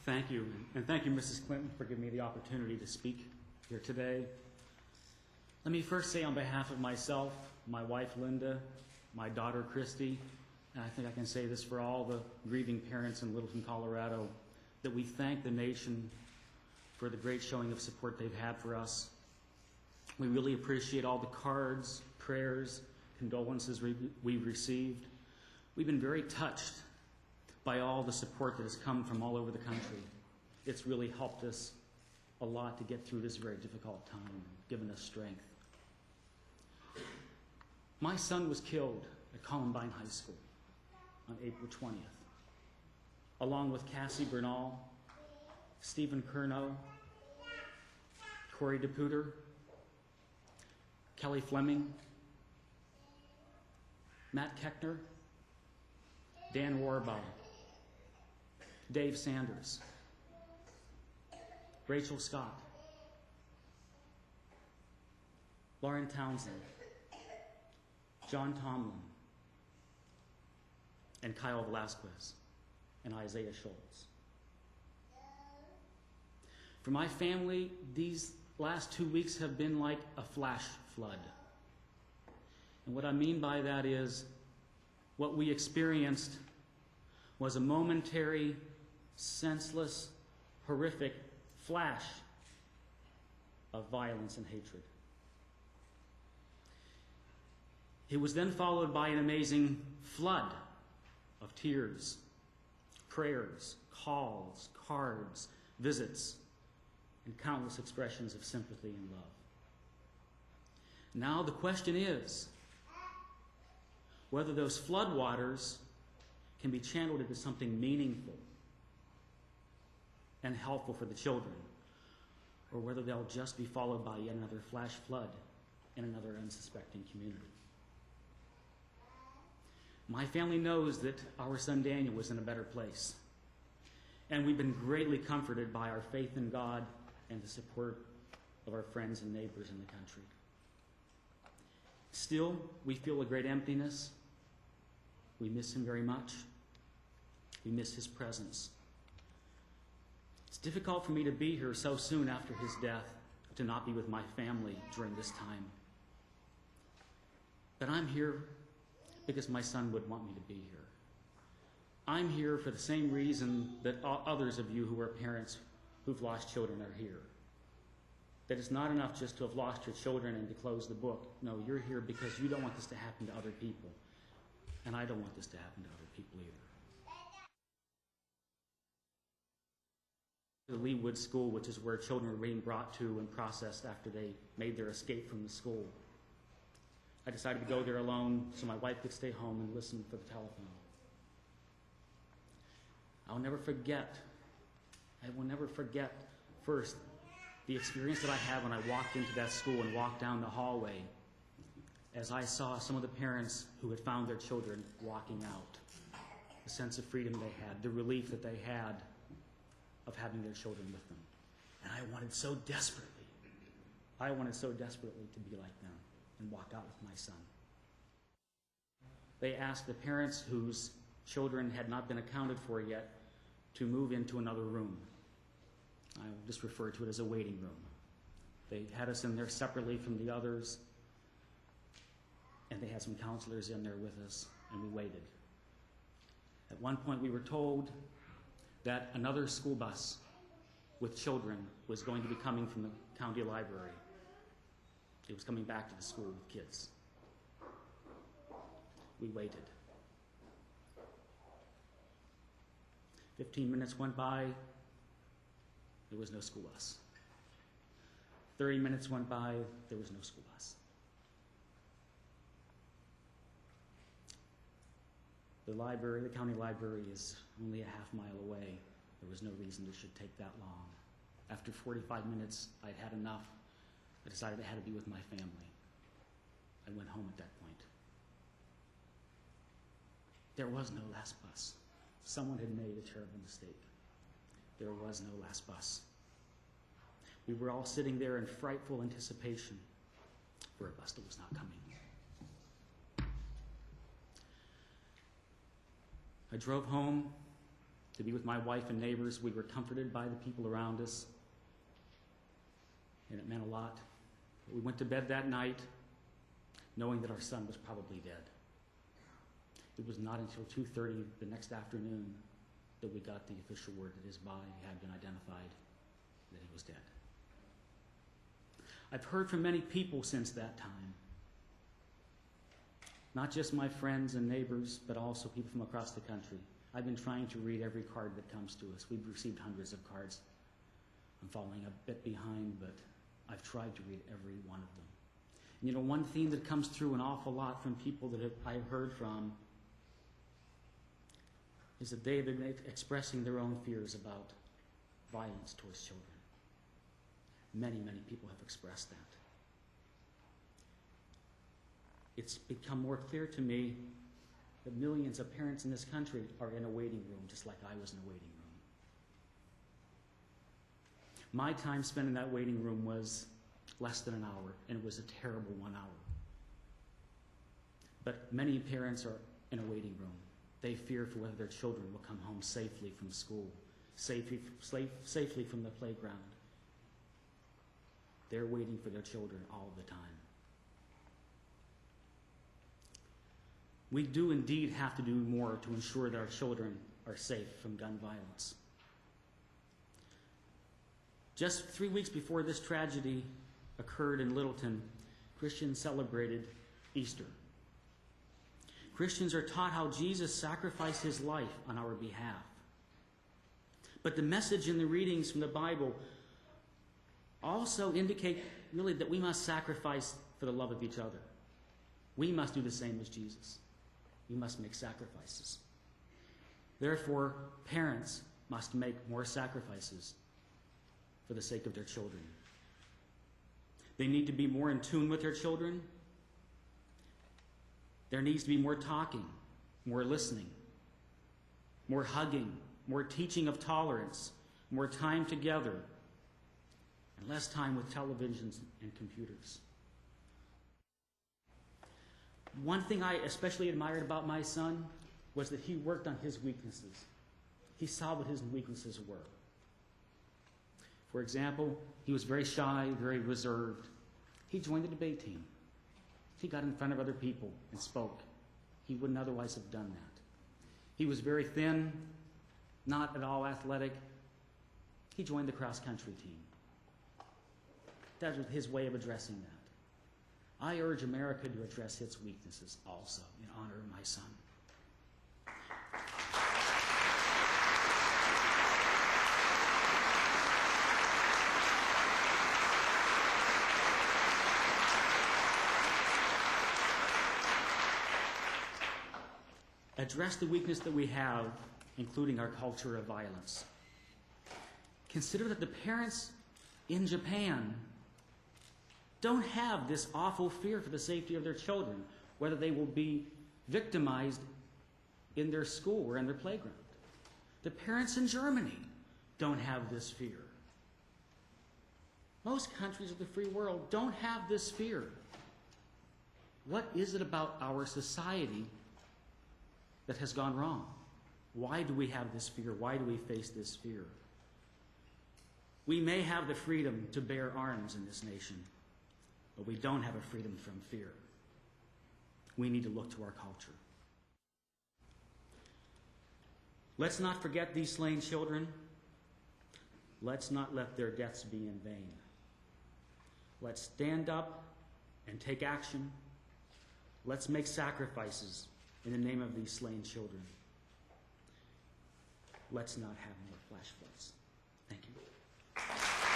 Thank you. And thank you, Mrs. Clinton, for giving me the opportunity to speak here today. Let me first say on behalf of myself, my wife Linda, my daughter Christy, and I think I can say this for all the grieving parents in Littleton, Colorado, that we thank the nation for the great showing of support they've had for us. We really appreciate all the cards, prayers, condolences we've received. We've been very touched by all the support that has come from all over the country. It's really helped us a lot to get through this very difficult time, given us strength. My son was killed at Columbine High School on April 20th, along with Cassie Bernal, Stephen Curnow, Corey DePuter, Kelly Fleming, Matt Keckner, Dan Warbaugh, Dave Sanders, Rachel Scott, Lauren Townsend, John Tomlin, and Kyle Velasquez, and Isaiah Schultz. For my family, these last 2 weeks have been like a flash flood. And what I mean by that is what we experienced was a momentary, senseless, horrific flash of violence and hatred. It was then followed by an amazing flood of tears, prayers, calls, cards, visits, and countless expressions of sympathy and love. Now the question is whether those floodwaters can be channeled into something meaningful and helpful for the children, or whether they'll just be followed by yet another flash flood in another unsuspecting community. My family knows that our son Daniel was in a better place, and we've been greatly comforted by our faith in God and the support of our friends and neighbors in the country. Still, we feel a great emptiness. We miss him very much. We miss his presence. It's difficult for me to be here so soon after his death, to not be with my family during this time. But I'm here because my son would want me to be here. I'm here for the same reason that others of you who are parents who've lost children are here. That it's not enough just to have lost your children and to close the book. No, you're here because you don't want this to happen to other people. And I don't want this to happen to other people either. The Leewood School, which is where children were being brought to and processed after they made their escape from the school. I decided to go there alone so my wife could stay home and listen for the telephone. I will never forget, first, the experience that I had when I walked into that school and walked down the hallway as I saw some of the parents who had found their children walking out. The sense of freedom they had, the relief that they had of having their children with them. And I wanted so desperately to be like them and walk out with my son. They asked the parents whose children had not been accounted for yet to move into another room. I will just refer to it as a waiting room. They had us in there separately from the others, and they had some counselors in there with us, and we waited. At one point we were told that another school bus with children was going to be coming from the county library. It was coming back to the school with kids. We waited. 15 minutes went by. There was no school bus. 30 minutes went by. There was no school bus. The county library is only a half mile away. There was no reason it should take that long. After 45 minutes, I'd had enough. I decided I had to be with my family. I went home at that point. There was no last bus. Someone had made a terrible mistake. There was no last bus. We were all sitting there in frightful anticipation for a bus that was not coming. I drove home to be with my wife and neighbors. We were comforted by the people around us, and it meant a lot. We went to bed that night knowing that our son was probably dead. It was not until 2:30 the next afternoon that we got the official word that his body had been identified, that he was dead. I've heard from many people since that time. Not just my friends and neighbors, but also people from across the country. I've been trying to read every card that comes to us. We've received hundreds of cards. I'm falling a bit behind, but I've tried to read every one of them. And you know, one theme that comes through an awful lot from people that I've heard from is that they've been expressing their own fears about violence towards children. Many, many people have expressed that. It's become more clear to me that millions of parents in this country are in a waiting room, just like I was in a waiting room. My time spent in that waiting room was less than an hour, and it was a terrible 1 hour. But many parents are in a waiting room. They fear for whether their children will come home safely from school, safely from the playground. They're waiting for their children all the time. We do indeed have to do more to ensure that our children are safe from gun violence. Just 3 weeks before this tragedy occurred in Littleton, Christians celebrated Easter. Christians are taught how Jesus sacrificed his life on our behalf. But the message in the readings from the Bible also indicate really that we must sacrifice for the love of each other. We must do the same as Jesus. We must make sacrifices. Therefore, parents must make more sacrifices for the sake of their children. They need to be more in tune with their children. There needs to be more talking, more listening, more hugging, more teaching of tolerance, more time together, and less time with televisions and computers. One thing I especially admired about my son was that he worked on his weaknesses. He saw what his weaknesses were. For example, he was very shy, very reserved. He joined the debate team. He got in front of other people and spoke. He wouldn't otherwise have done that. He was very thin, not at all athletic. He joined the cross-country team. That was his way of addressing that. I urge America to address its weaknesses also in honor of my son. Address the weakness that we have, including our culture of violence. Consider that the parents in Japan don't have this awful fear for the safety of their children, whether they will be victimized in their school or in their playground. The parents in Germany don't have this fear. Most countries of the free world don't have this fear. What is it about our society that has gone wrong? Why do we have this fear? Why do we face this fear? We may have the freedom to bear arms in this nation, but we don't have a freedom from fear. We need to look to our culture. Let's not forget these slain children. Let's not let their deaths be in vain. Let's stand up and take action. Let's make sacrifices in the name of these slain children. Let's not have more flash floods. Thank you.